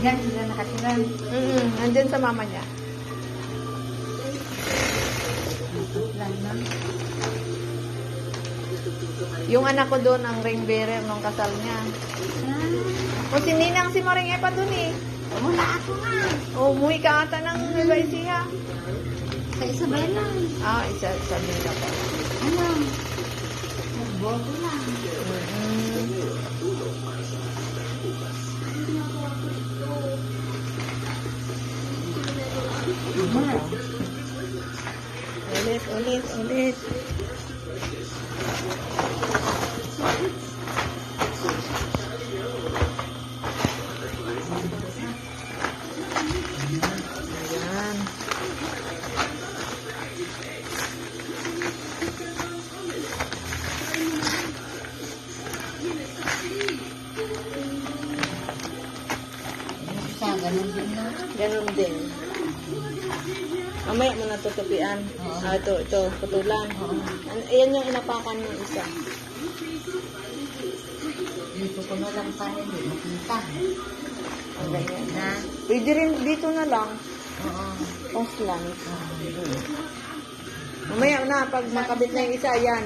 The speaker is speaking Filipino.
Ilan sila nakatira? Nandyan sa mama niya. Lang na. Yung anak ko doon, ang ring bearer nung kasal niya. O si Ninang, si Maring Epa doon eh. Wala ako nga. O, umuwi ka ata ng Nueva Ecija. Sa Isabela. Sabi nila pa. Ano? Nagboto lang. Ulit. Ayan. Isa, ganun din na. Ganun din. Mamaya mo natutupian. Ito, putulan. Ayan yung inapakan ng isa. Dito ko na lang tayo. Hindi makita. Ang ganyan. Na? Pwede rin dito na lang. Oo. Off lang. Mamaya na, pag makabit na yung isa, yan.